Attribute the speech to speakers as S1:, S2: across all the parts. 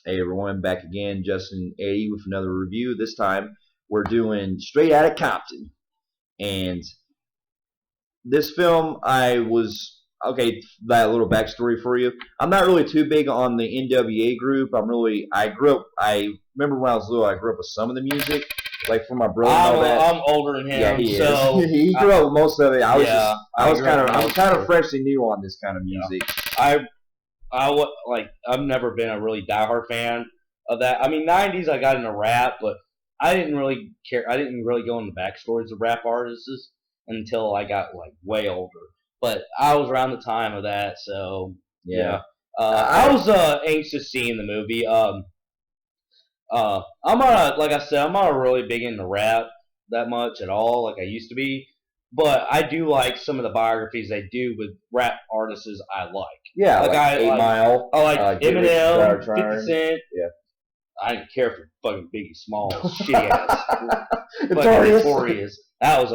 S1: Hey everyone, back again, Justin 80 with another review. This time we're doing Straight Outta Compton. And this film, that little backstory for you. I'm not really too big on the NWA group. I remember when I was little, I grew up with some of the music, like from my brother and all that.
S2: I'm older than him.
S1: Yeah, he
S2: so
S1: is. He grew up with most of it. I'm kind of
S2: it.
S1: freshly new on this kind of music.
S2: I've never been a really diehard fan of that. I mean, 90s I got into rap, but I didn't really care. I didn't really go into the backstories of rap artists until I got way older. But I was around the time of that, so yeah. I was anxious seeing the movie. I'm not really big into rap that much at all, like I used to be. But I do like some of the biographies they do with rap artists I like.
S1: Yeah, like 8 Mile.
S2: I like Eminem, 50 Cent.
S1: Yeah.
S2: I didn't care for fucking Biggie Smalls, shitty ass. Notorious. That was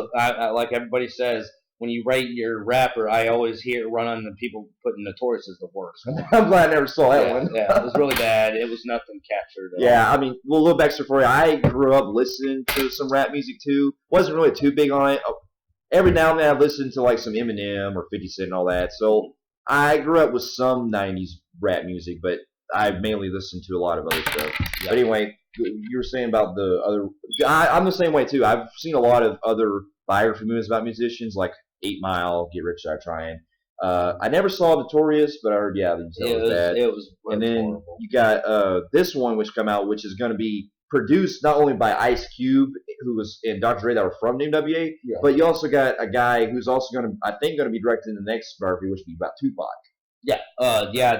S2: like everybody says. When you rate your rapper, I always run on the people putting Notorious as the worst.
S1: I'm glad I never saw that one.
S2: Yeah, it was really bad. It was nothing captured.
S1: I mean, a little backstory for you. I grew up listening to some rap music too. Wasn't really too big on it. Every now and then I listen to like some Eminem or 50 Cent and all that. So I grew up with some 90s rap music, but I mainly listened to a lot of other stuff. Yeah. But anyway, you were saying about the other. I'm the same way too. I've seen a lot of other biography movies about musicians, like 8 Mile, Get Rich or Die Trying. I never saw Notorious, but I heard it was bad.
S2: It was
S1: and then
S2: horrible.
S1: You got this one which come out, which is going to be produced not only by Ice Cube, who was in Dr. Dre, that were from the NWA, but you also got a guy who's also going to be directing the next biography, which will be about Tupac.
S2: Yeah,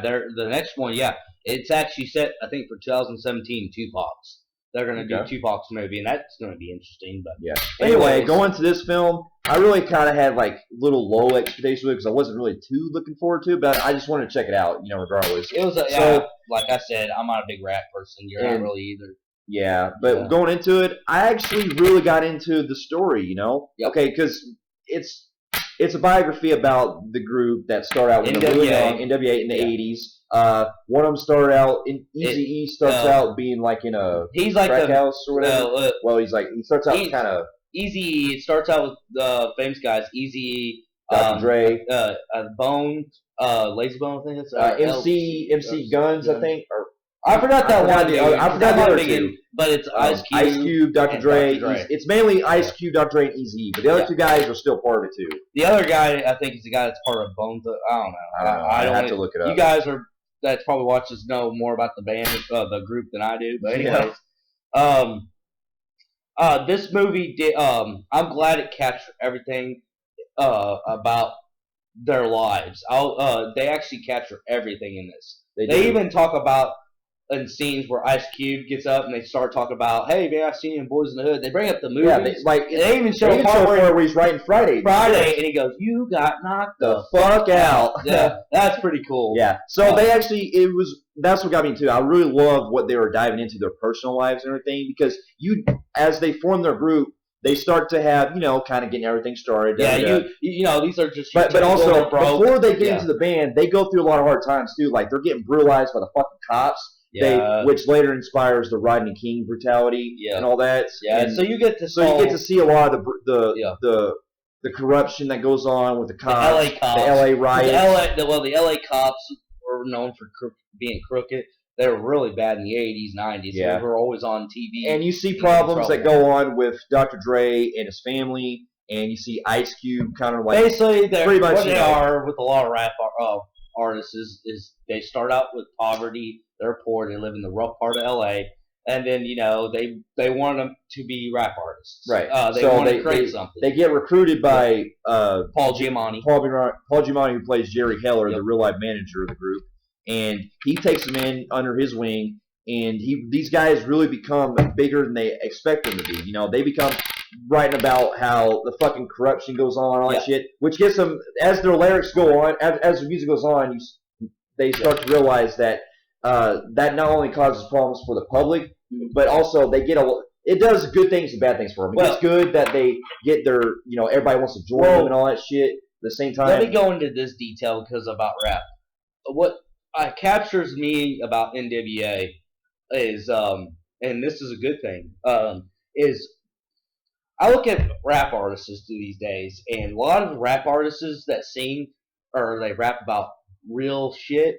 S2: the next one, it's actually set, I think, for 2017, Tupac's. They're going to do Tupac's movie, and that's going to be interesting. But
S1: yeah. Anyway, going to this film, I really kind of had like little low expectations because I wasn't really too looking forward to it, but I just wanted to check it out, regardless.
S2: It was like I said, I'm not a big rap person. You're not really either.
S1: Yeah, but going into it, I actually really got into the story,
S2: Yep.
S1: Okay, because it's a biography about the group that started out with NWA in the 80s. One of them started out in Eazy-E starts out being like in a crack house or whatever. He starts out kind of
S2: Eazy-E. It starts out with the famous guys: Eazy-E,
S1: Dr. Dre,
S2: Bone, Lazy Bone. I think it's
S1: MC Guns. I think.
S2: I forgot that one.
S1: I forgot the other two.
S2: But it's Ice
S1: Cube, Dr. Dre. It's mainly Ice Cube, Dr. Dre, and Eazy-E. But the other two guys are still part of it too.
S2: The other guy, I think, is the guy that's part of Bones. I don't know.
S1: I don't have to look it up.
S2: You guys that's probably watch this know more about the band, the group than I do. But anyways, this movie did. I'm glad it captured everything about their lives. They actually capture everything in this. They even talk about. In scenes where Ice Cube gets up and they start talking about, hey man, I've seen you in Boys in the Hood. They bring up the movies.
S1: Yeah,
S2: they even show a part
S1: where he's writing Friday,
S2: and he goes, "You got knocked the
S1: fuck out."
S2: Yeah, that's pretty cool.
S1: Yeah. So that's what got me too. I really love what they were diving into their personal lives and everything because as they form their group, they start to have kind of getting everything started.
S2: Yeah, these are just.
S1: But also before they get into the band, they go through a lot of hard times too. Like they're getting brutalized by the fucking cops. Which later inspires the Rodney King brutality and all that.
S2: Yeah, and
S1: so you get to see a lot of the corruption that goes on with the cops,
S2: the LA
S1: riots.
S2: The LA cops were known for being crooked. They were really bad in the 80s, 90s.
S1: Yeah.
S2: They were always on TV.
S1: And you see problems that go on with Dr. Dre and his family, and you see Ice Cube kind of like
S2: basically pretty much they are with a lot of rap artists is they start out with poverty. They're poor. They live in the rough part of LA, and then they want them to be rap artists.
S1: Right.
S2: They want to create something.
S1: They get recruited by
S2: Paul Giamatti.
S1: Paul Giamatti, who plays Jerry Heller, the real life manager of the group, and he takes them in under his wing. And these guys really become bigger than they expect them to be. They become writing about how the fucking corruption goes on, all that shit, which gets them as their lyrics go on, as the music goes on, they start to realize that. That not only causes problems for the public, but also it does good things and bad things for them. It's good that they get their, everybody wants to join them and all that shit at the same time.
S2: Let me go into this detail because about rap. What captures me about NWA and this is a good thing, is I look at rap artists these days, and a lot of the rap artists that sing or they rap about real shit,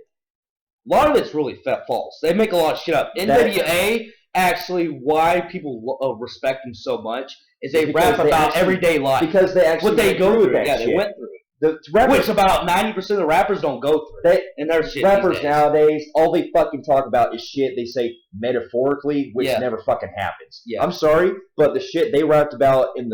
S2: a lot of it's really false. They make a lot of shit up. NWA, actually, why people respect them so much is they rap about everyday life.
S1: Because they actually
S2: what they go through. Yeah, they went through. Which about 90% of the rappers don't go through. And their shit
S1: rappers nowadays, all they fucking talk about is shit they say metaphorically, which never fucking happens. Yeah. I'm sorry, but the shit they rapped about in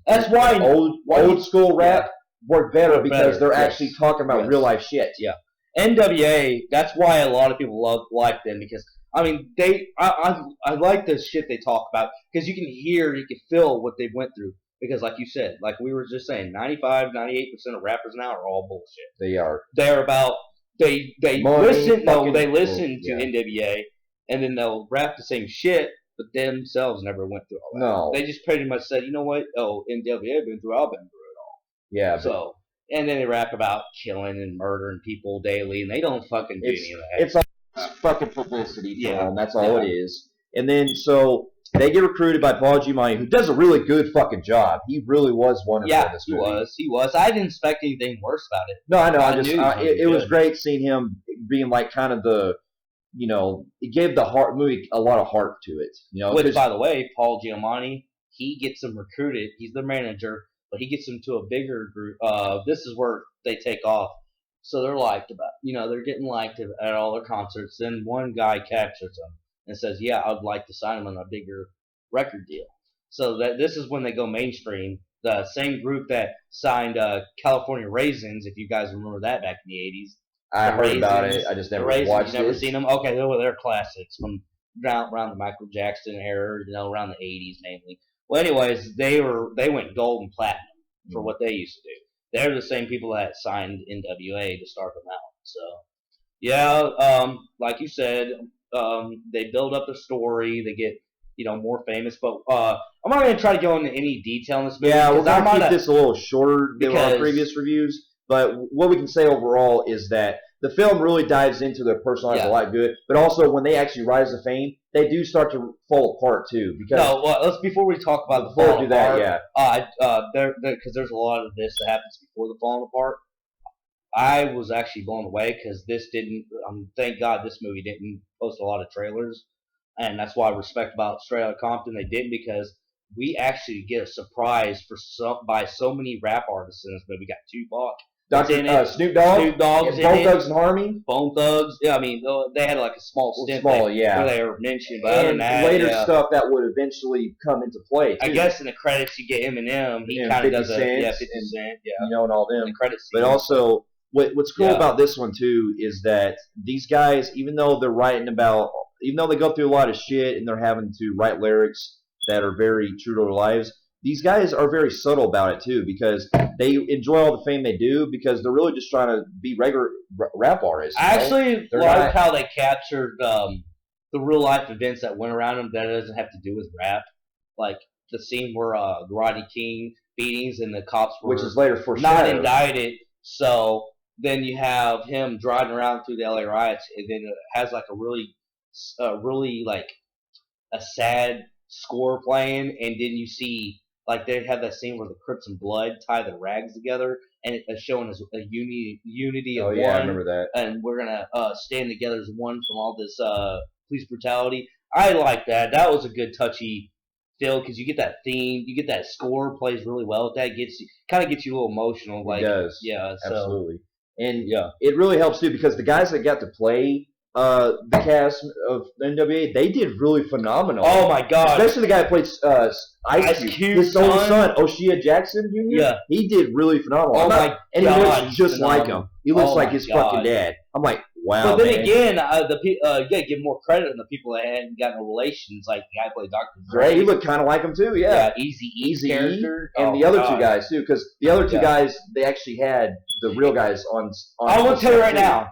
S2: that's why
S1: old school rap work better because they're actually talking about real life shit.
S2: Yeah. NWA, that's why a lot of people like them because I mean I like the shit they talk about because you can feel what they went through. Because, like you said, like we were just saying, 95, 98% of rappers now are all bullshit.
S1: They are.
S2: They're about they listen to NWA, and then they'll rap the same shit, but themselves never went through all that.
S1: No,
S2: they just pretty much said, you know what? Oh, NWA been through, I've been through it all.
S1: Yeah.
S2: So, and then they rap about killing and murdering people daily, and they don't fucking do any of that.
S1: It's all fucking publicity for them. That's all it is. And then so. They get recruited by Paul Giamatti, who does a really good fucking job. He really was wonderful in this movie.
S2: He was. I didn't expect anything worse about it.
S1: No, I know. It was great seeing him being like kind of the, it gave the movie a lot of heart to it.
S2: Which, by the way, Paul Giamatti, he gets them recruited. He's the manager, but he gets them to a bigger group. This is where they take off. So they're liked they're getting liked at all their concerts. Then one guy captures them and says, yeah, I'd like to sign him on a bigger record deal. So this is when they go mainstream. The same group that signed California Raisins, if you guys remember that back in the 80s.
S1: I heard about it. I just never watched it.
S2: You've never seen them? Okay, they're classics from around the Michael Jackson era, around the 80s mainly. Well, anyways, they went gold and platinum for what they used to do. They're the same people that signed NWA to start them out. So, yeah, like you said, they build up the story. They get, more famous. But I'm not going to try to go into any detail in this movie.
S1: Yeah, we're going to keep this a little shorter than our previous reviews. But what we can say overall is that the film really dives into their personal lives a lot good. But also, when they actually rise to fame, they do start to fall apart too. Because
S2: before we talk about the falling apart, because there's a lot of this that happens before the falling apart. I was actually blown away because this didn't. Thank God this movie didn't post a lot of trailers, and that's why I respect about Straight Outta Compton. They didn't because we actually get a surprise by so many rap artists in this movie. We got Tupac.
S1: Snoop Dogg,
S2: Bone
S1: Thugs and Harmony.
S2: Bone Thugs. Yeah, I mean they had like a small stint where they were mentioned, but
S1: and later stuff that would eventually come into play. Too.
S2: I guess in the credits you get Eminem. He kind of does
S1: 50 Cent, and all them.
S2: The credits.
S1: But also, what's cool about this one too is that these guys, even though they go through a lot of shit and they're having to write lyrics that are very true to their lives. These guys are very subtle about it too because they enjoy all the fame they do because they're really just trying to be regular rap artists.
S2: I actually like how they captured the real life events that went around them that doesn't have to do with rap. Like the scene where Rodney King beatings and the cops were
S1: which is later foreshadowed.
S2: Not indicted. So then you have him driving around through the LA riots and then it has like a really like a sad score playing and then you see like they have that scene where the Crips and Blood tie the rags together, and it's showing us a unity of one.
S1: I remember that.
S2: And we're gonna stand together as one from all this police brutality. I like that. That was a good touchy feel because you get that theme, you get that score plays really well with that. Kind of gets you a little emotional. Like,
S1: it does.
S2: Yeah,
S1: absolutely. And it really helps too because the guys that got to play the cast of NWA, they did really phenomenal.
S2: Oh my God!
S1: Especially the guy who played Ice Cube, his own son, O'Shea Jackson Jr.
S2: Yeah,
S1: he did really phenomenal.
S2: Oh my God!
S1: And he looks just like him. He looks like his fucking dad. I'm like, wow.
S2: But then again, you gotta give more credit to the people that hadn't got no relations, like the guy who played Dr.
S1: Dre. He looked kind of like him too. Yeah,
S2: Easy character,
S1: and the other two guys too, because the other two guys they actually had the real guys on.
S2: I want to tell you right now,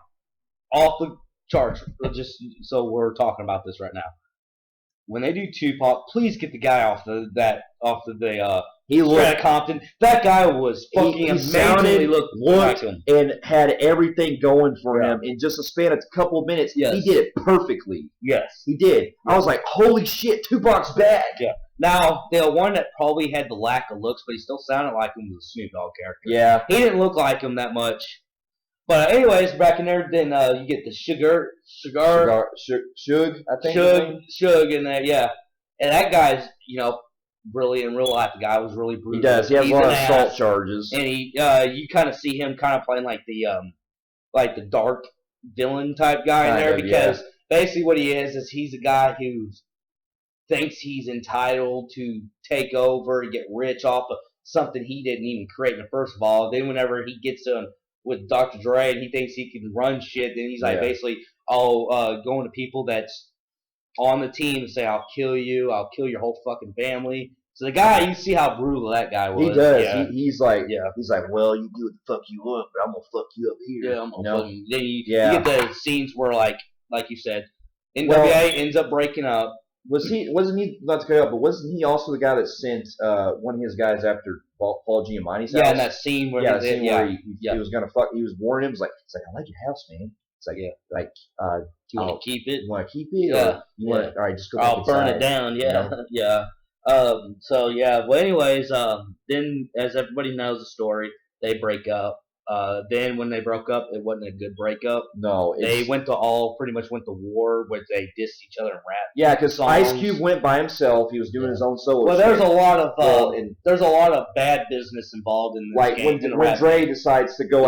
S2: off the charge, just so we're talking about this right now. When they do Tupac, please get the guy off the
S1: He
S2: Straight out
S1: looked.
S2: of Compton. That guy was fucking
S1: He
S2: amazingly
S1: sounded,
S2: looked like
S1: looked,
S2: him.
S1: and had everything going for
S2: Yeah.
S1: him in just a span of a couple of minutes.
S2: Yes.
S1: He did it perfectly.
S2: Yes.
S1: He did. I was like, holy shit, Tupac's back.
S2: Yeah. Now, the one that probably had the lack of looks, but he still sounded like him was a Snoop Dogg character.
S1: Yeah.
S2: He didn't look like him that much. But anyways, back in there, then you get the Suge,
S1: I think.
S2: Suge in there, yeah. And that guy's, really in real life, the guy was really brutal.
S1: He does. He has
S2: He's
S1: a lot of
S2: an
S1: assault
S2: ass.
S1: charges.
S2: And he, you kind of see him kind of playing like the dark villain type guy in there because basically what he is he's a guy who thinks he's entitled to take over and get rich off of something he didn't even create in the first of all. Then whenever he gets to with Dr. Dre and he thinks he can run shit, then he's like basically going to people that's on the team and say, I'll kill you, I'll kill your whole fucking family. So the guy, you see how brutal that guy was.
S1: He does.
S2: Yeah.
S1: He's like, well, you do what the fuck you want, but I'm gonna fuck you up here.
S2: Yeah, I'm gonna fucking. Then you get the scenes where like you said, NWA ends up breaking up.
S1: Wasn't he not to cut out, but wasn't he also the guy that sent one of his guys after Paul Giamatti's house?
S2: Yeah, in that scene where
S1: where he was gonna fuck. He was warning him. It's like I like your house, man. It's like do
S2: you want to keep it?
S1: You want to keep it?
S2: Yeah.
S1: Or you want? All right, just go.
S2: I'll burn it down. Yeah, yeah. So yeah. Well, anyways, then as everybody knows the story, they break up. Then when they broke up, it wasn't a good breakup.
S1: No,
S2: they pretty much went to war, where they dissed each other and rap.
S1: Yeah, because Ice Cube went by himself. He was doing his own solo.
S2: Well, there's a lot of bad business involved in this.
S1: Like when Dre decides to go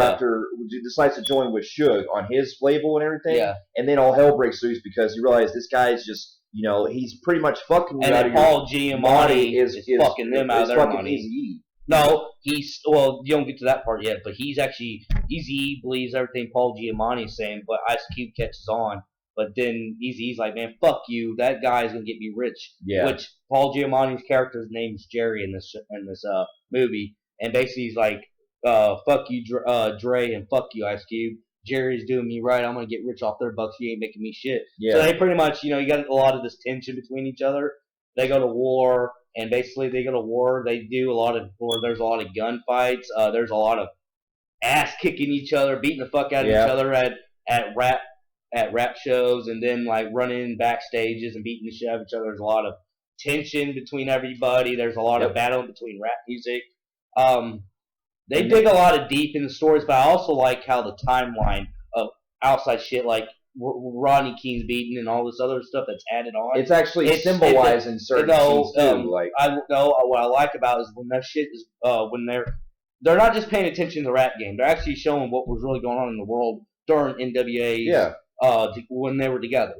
S1: decides to join with Suge on his label and everything. Yeah. And then all hell breaks loose because you realize this guy's just he's pretty much fucking you out of
S2: Paul Giamatti is fucking them out of their money.
S1: Easy.
S2: No, you don't get to that part yet, but he's actually, Eazy-E believes everything Paul Giamatti's saying, but Ice Cube catches on. But then Eazy-E's like, man, fuck you, that guy's gonna get me rich.
S1: Yeah.
S2: Which Paul Giamatti's character's name is Jerry in this movie, and basically he's like, fuck you, Dre, and fuck you, Ice Cube. Jerry's doing me right. I'm gonna get rich off their bucks. You ain't making me shit. Yeah. So they pretty much, you got a lot of this tension between each other. They go to war. And basically, they go to war. They do there's a lot of gunfights. There's a lot of ass kicking each other, beating the fuck out of each other at rap shows, and then like running backstages and beating the shit out of each other. There's a lot of tension between everybody. There's a lot of battle between rap music. They dig a lot of deep in the stories, but I also like how the timeline of outside shit like Rodney King's beaten and all this other stuff that's added on.
S1: It's actually symbolized in certain scenes too.
S2: What I like about is when that shit is when they're not just paying attention to the rap game. They're actually showing what was really going on in the world during NWA's when they were together.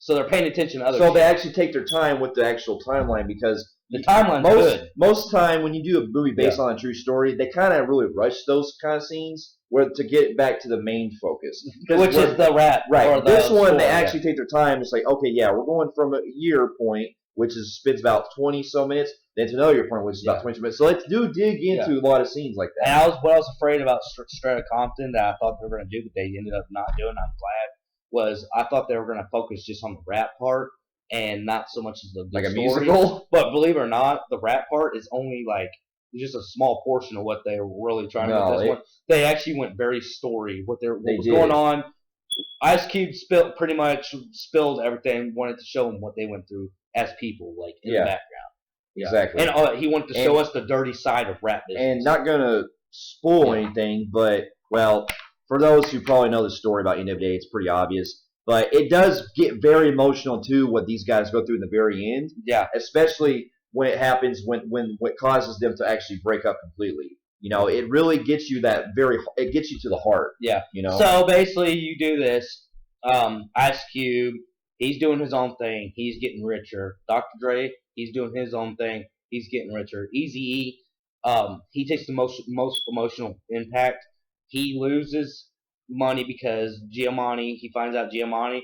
S2: So they're paying attention to other.
S1: So they actually take their time with the actual timeline because
S2: the timeline's good.
S1: Most time when you do a movie based on a true story, they kind of really rush those kind of scenes to get back to the main focus,
S2: which is the rap.
S1: Right. This one they actually take their time. It's like, okay, we're going from a year point, which spends about 20 so minutes, then to another year point, which is about 20 minutes. So let's dig into a lot of scenes like that.
S2: And what I was afraid about Straight Outta Compton that I thought they were going to do, but they ended up not doing. I'm glad. Was I thought they were going to focus just on the rap part and not so much as the
S1: like a
S2: story.
S1: musical.
S2: But believe it or not, the rap part is only like just a small portion of what they were really trying to do. This one. They actually went very story. What was going on. Ice Cube pretty much spilled everything. Wanted to show them what they went through as people, like in the background.
S1: Yeah. Exactly.
S2: And he wanted to show us the dirty side of rap business.
S1: And not gonna spoil anything, but for those who probably know the story about NWA, it's pretty obvious. But it does get very emotional too. What these guys go through in the very end.
S2: Yeah.
S1: Especially when it happens, when what causes them to actually break up completely. It really gets you it gets you to the heart.
S2: Yeah. So basically, you do this. Ice Cube, he's doing his own thing. He's getting richer. Dr. Dre, he's doing his own thing. He's getting richer. Eazy-E, he takes the most emotional impact. He loses money because he finds out Giamatti,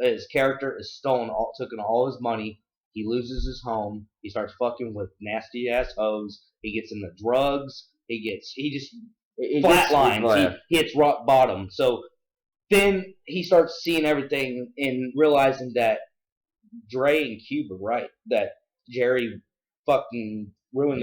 S2: his character, is taking all his money. He loses his home. He starts fucking with nasty ass hoes. He gets into drugs. He just flatlines. He hits rock bottom. So then he starts seeing everything and realizing that Dre and Cube are right. That Jerry fucking ruined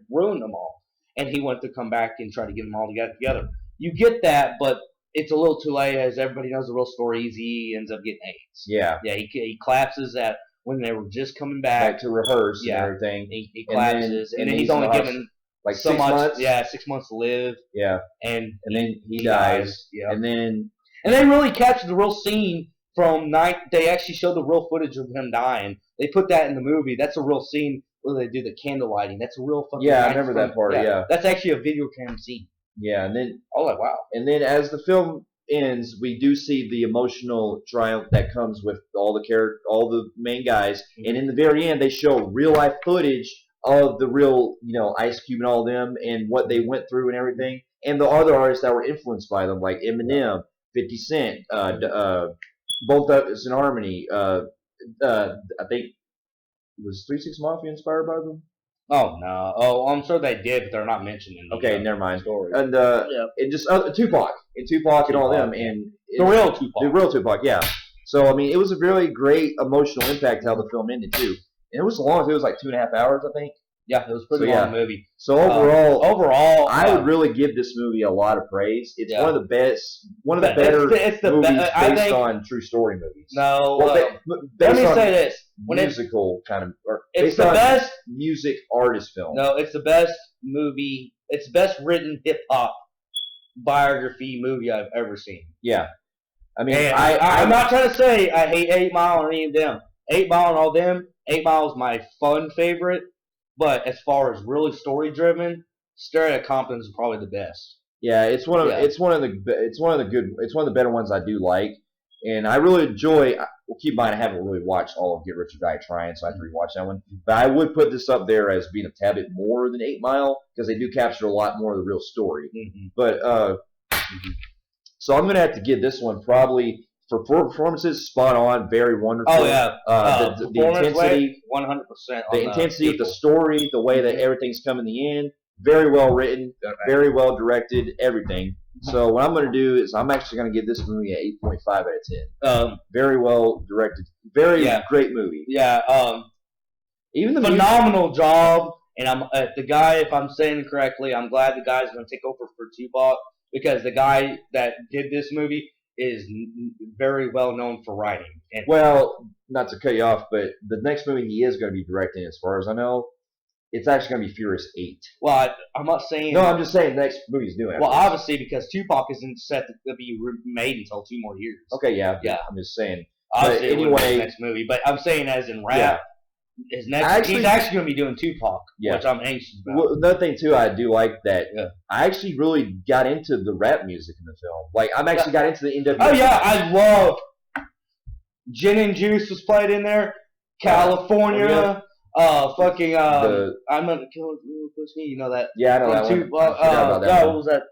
S2: ruined them all. And he wanted to come back and try to get them all together. You get that, but it's a little too late, as everybody knows the real story is he ends up getting AIDS.
S1: Yeah.
S2: Yeah, he collapses at when they were just coming back
S1: to rehearse and everything.
S2: He collapses, and then he's only given
S1: like
S2: so
S1: 6
S2: much.
S1: months.
S2: Yeah, 6 months to live.
S1: Yeah,
S2: and
S1: then he dies.
S2: Yeah,
S1: and
S2: they really captured the real scene from night. They actually showed the real footage of him dying. They put that in the movie. That's a real scene where they do the candle lighting. That's a real fucking.
S1: Yeah, I remember that part. Yeah,
S2: that's actually a video cam scene.
S1: Yeah, and then
S2: wow.
S1: And then as the film ends, we do see the emotional triumph that comes with all the main guys, and in the very end, they show real life footage of the real, Ice Cube and all of them, and what they went through and everything, and the other artists that were influenced by them, like Eminem, 50 Cent, both of us in Harmony. I think was 3 6 Mafia inspired by them.
S2: Oh no! Oh, I'm sure they did, but they're not mentioned in the
S1: okay, never mind.
S2: Story.
S1: And just Tupac and all them, and
S2: the
S1: real Tupac, yeah. So I mean, it was a really great emotional impact how the film ended too, and it was long. It was like 2.5 hours, I think.
S2: Yeah, it was a pretty long movie.
S1: So overall, I would
S2: would
S1: really give this movie a lot of praise. It's one of the best, one of the better movies based on true story movies.
S2: No,
S1: let
S2: me say this:
S1: musical kind of, or
S2: it's the best
S1: music artist film.
S2: No, it's the best movie. It's the best written hip hop biography movie I've ever seen.
S1: Yeah, I mean,
S2: I'm not trying to say I hate 8 Mile or any of them. 8 Mile and all them. 8 Mile is my fun favorite. But as far as really story driven, Straight Outta Compton is probably the best.
S1: Yeah, it's one of the better ones I do like, and I really enjoy. Well, keep in mind I haven't really watched all of Get Rich or Die Trying, so I have to rewatch that one. But I would put this up there as being a tad bit more than 8 Mile because they do capture a lot more of the real story.
S2: Mm-hmm.
S1: But so I'm gonna have to give this one probably. For performances, spot on, very wonderful.
S2: Oh yeah,
S1: the intensity,
S2: 100%.
S1: The intensity of the story, the way that everything's come in the end, very well written, very well directed, everything. So what I'm going to do is I'm actually going to give this movie an 8.5 out of 10. Very well directed, very great movie.
S2: Yeah,
S1: even the
S2: phenomenal job. And I'm the guy. If I'm saying it correctly, I'm glad the guy's going to take over for Tupac because the guy that did this movie is very well known for writing. And
S1: well, not to cut you off, but the next movie he is going to be directing, as far as I know, it's actually going to be Furious 8.
S2: Well, I'm not saying...
S1: No, I'm just saying the next movie's doing it.
S2: Well, obviously, because Tupac isn't set to be made until 2 more years.
S1: Okay, yeah. I'm just saying.
S2: Obviously, anyway, the next movie. But I'm saying as in rap, he's actually going to be doing Tupac, which I'm anxious about.
S1: Well, another thing, too, I do like that I actually really got into the rap music in the film. Like, I'm actually got into the NWA.
S2: Oh, yeah, I love Gin and Juice was played in there. California. Fucking, I'm gonna kill me. You know that?
S1: Yeah, I know that one.
S2: What was that?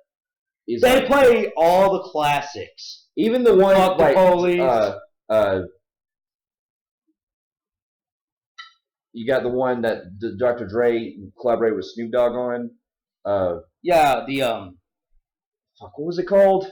S2: They play all the classics.
S1: Even the one
S2: Fuck
S1: like
S2: the Police.
S1: You got the one that Dr. Dre collaborated with Snoop Dogg on. Fuck, what was it called?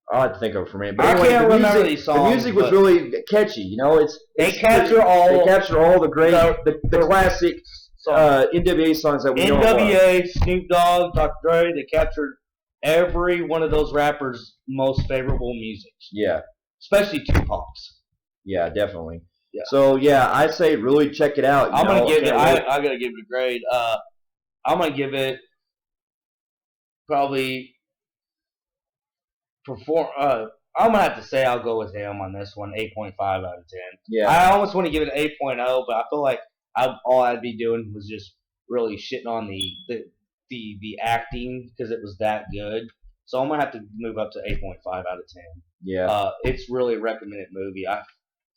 S1: I'll have to think of it for a minute. But anyway,
S2: can't remember these songs.
S1: The music was really catchy. You know,
S2: they capture all
S1: the great, the classic NWA songs that we know.
S2: NWA, Snoop Dogg, Dr. Dre. They captured every one of those rappers' most favorable music.
S1: Yeah,
S2: especially Tupac's.
S1: Yeah, definitely.
S2: Yeah.
S1: So I say really check it out.
S2: I'm gonna give it. I gotta give it a grade. I'm gonna give it probably. I'm gonna have to say I'll go with him on this one, 8.5 out of 10.
S1: Yeah.
S2: I almost want to give it an 8.0, but I feel like all I'd be doing was just really shitting on the acting because it was that good. So I'm gonna have to move up to 8.5 out of 10.
S1: Yeah.
S2: It's really a recommended movie.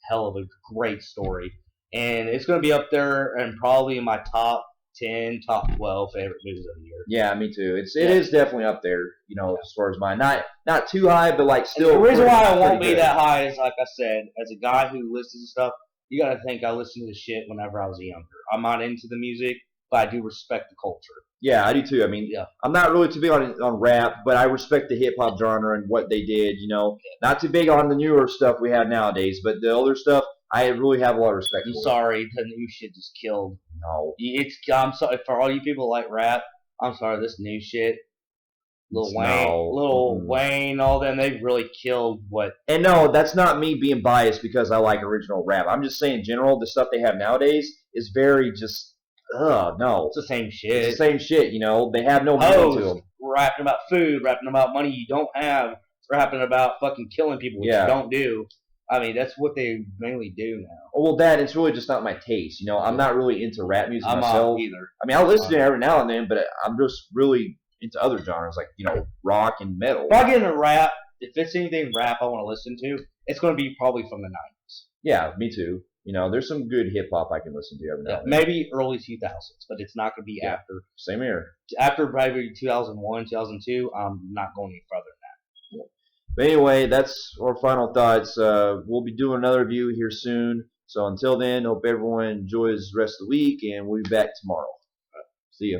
S2: Hell of a great story, and it's gonna be up there and probably in my top 10, top 12 favorite movies of the year.
S1: Yeah, me too. It is definitely up there, as far as mine. Not too high, but like still.
S2: And the reason why I won't be that high is, like I said, as a guy who listens to stuff, you got to think I listened to shit whenever I was younger. I'm not into the music, but I do respect the culture. Yeah, I do too. I mean, I'm not really too big on rap, but I respect the hip hop genre and what they did. Not too big on the newer stuff we have nowadays, but the older stuff, I really have a lot of respect. I'm sorry, the new shit just killed.
S1: No.
S2: I'm sorry for all you people who like rap. I'm sorry, this new shit. Lil Wayne, all them, they really killed what.
S1: And no, that's not me being biased because I like original rap. I'm just saying, in general, the stuff they have nowadays is very just, no.
S2: It's the same shit.
S1: It's the same shit, They have no meaning to them.
S2: Rapping about food, rapping about money you don't have, rapping about fucking killing people, which you don't do. I mean, that's what they mainly do now.
S1: Well, Dad, it's really just not my taste. I'm not really into rap music myself.
S2: Either.
S1: I mean, I'll listen to it every now and then, but I'm just really into other genres like rock and metal.
S2: If I get into rap, if it's anything rap I want to listen to, it's going to be probably from the 90s.
S1: Yeah, me too. There's some good hip hop I can listen to every now and then.
S2: Maybe early 2000s, but it's not going to be after.
S1: Same here.
S2: After probably 2001, 2002, I'm not going any further than that.
S1: Yeah. But anyway, that's our final thoughts. We'll be doing another review here soon. So until then, hope everyone enjoys the rest of the week, and we'll be back tomorrow. See ya.